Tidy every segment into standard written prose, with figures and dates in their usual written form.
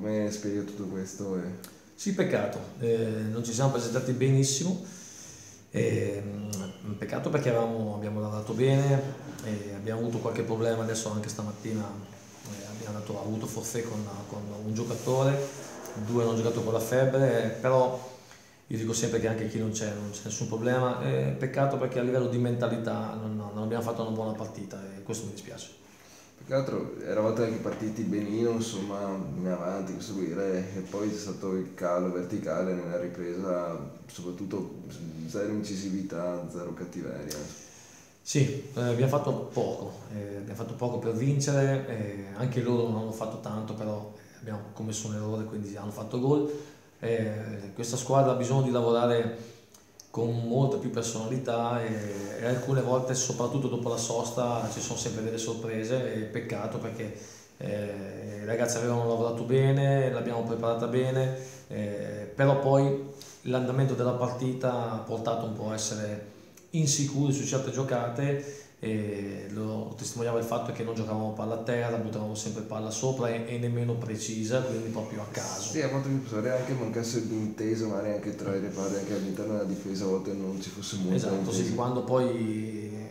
come spiega tutto questo? Sì, peccato, non ci siamo presentati benissimo, peccato perché abbiamo lavorato bene, abbiamo avuto qualche problema, adesso anche stamattina abbiamo avuto forfait con un giocatore, due hanno giocato con la febbre, però io dico sempre che anche chi non c'è nessun problema, peccato perché a livello di mentalità non abbiamo fatto una buona partita e questo mi dispiace. Più che altro eravate anche partiti benino, insomma, in avanti, seguire, e poi c'è stato il calo verticale nella ripresa, soprattutto zero incisività, zero cattiveria. Sì, abbiamo fatto poco per vincere, anche loro non hanno fatto tanto, però abbiamo commesso un errore, quindi hanno fatto gol. Questa squadra ha bisogno di lavorare con molta più personalità e alcune volte, soprattutto dopo la sosta, ci sono sempre delle sorprese e peccato perché i ragazzi avevano lavorato bene, l'abbiamo preparata bene, però poi l'andamento della partita ha portato un po' a essere insicuri su certe giocate e lo testimoniava il fatto che non giocavamo palla a terra, buttavamo sempre palla sopra e nemmeno precisa, quindi proprio a caso. Sì, a volte mi pare anche mancasse l'intesa, magari anche tra i reparti, anche all'interno della difesa, a volte non ci fosse molta Esatto, intesa. sì, quando poi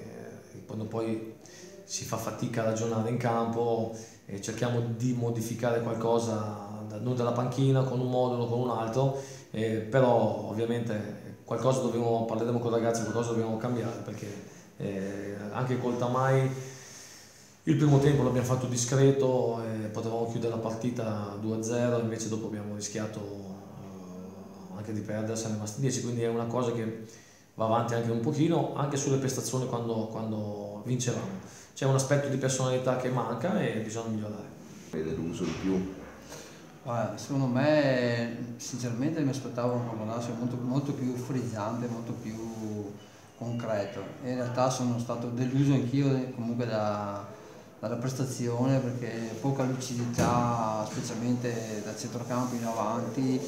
si fa fatica a ragionare in campo e cerchiamo di modificare qualcosa noi dalla panchina con un modulo, con un altro, però ovviamente parleremo con i ragazzi, qualcosa dobbiamo cambiare perché anche col Tamai il primo tempo l'abbiamo fatto discreto, potevamo chiudere la partita 2-0, invece dopo abbiamo rischiato anche di perdere, siamo rimasti 10, quindi è una cosa che va avanti anche un pochino, anche sulle prestazioni quando vincevamo. C'è un aspetto di personalità che manca e bisogna migliorare. È deluso di più. Secondo me, sinceramente, mi aspettavo un campionato molto più frizzante, molto più concreto. E in realtà sono stato deluso anch'io comunque dalla prestazione perché poca lucidità, specialmente dal centrocampo in avanti.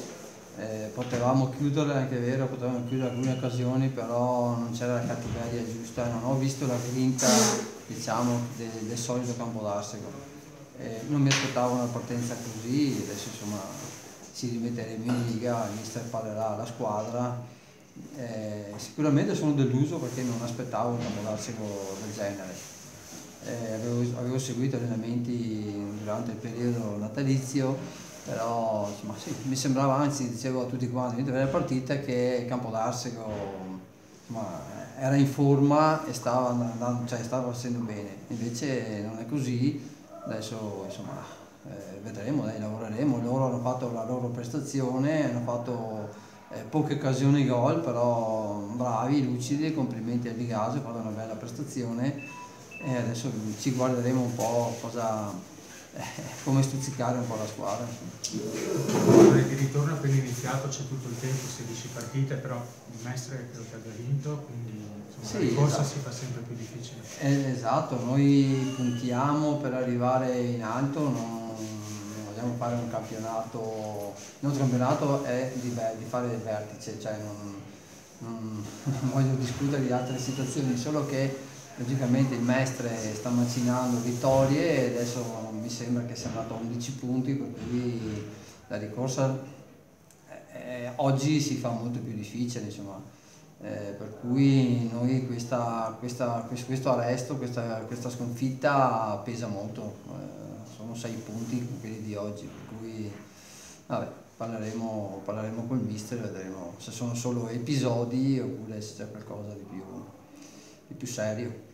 Potevamo chiudere, anche è vero, potevamo chiudere alcune occasioni, però non c'era la cattiveria giusta, non ho visto la grinta, diciamo, del solito Campodarsego. Non mi aspettavo una partenza così, adesso insomma ci rimetteremo in liga, il mister parlerà alla squadra. Sicuramente sono deluso perché non aspettavo un Campodarsego del genere. Avevo seguito allenamenti durante il periodo natalizio, però insomma, sì, mi sembrava, anzi dicevo a tutti quanti mentre vedeva la partita, che Campodarsego insomma, era in forma e stava andando, cioè stava facendo bene, invece non è così. Adesso insomma vedremo, lavoreremo, loro hanno fatto la loro prestazione, hanno fatto poche occasioni gol, però bravi, lucidi, complimenti a Ligaso, ha fatto una bella prestazione e adesso ci guarderemo un po' come stuzzicare un po' la squadra. Il ritorno appena iniziato, c'è tutto il tempo, 16 partite, però il Mestre credo che abbia vinto, quindi insomma, sì, la corsa esatto. si fa sempre più difficile. Esatto, noi puntiamo per arrivare in alto, non vogliamo fare un campionato, il nostro campionato è di fare il vertice, cioè non voglio discutere di altre situazioni, solo che logicamente il Mestre sta macinando vittorie e adesso mi sembra che sia andato a 11 punti, per cui la ricorsa oggi si fa molto più difficile, insomma. Per cui noi questo arresto, questa sconfitta pesa molto, sono 6 punti quelli di oggi, per cui vabbè, parleremo col mister e vedremo se sono solo episodi oppure se c'è qualcosa di più serio.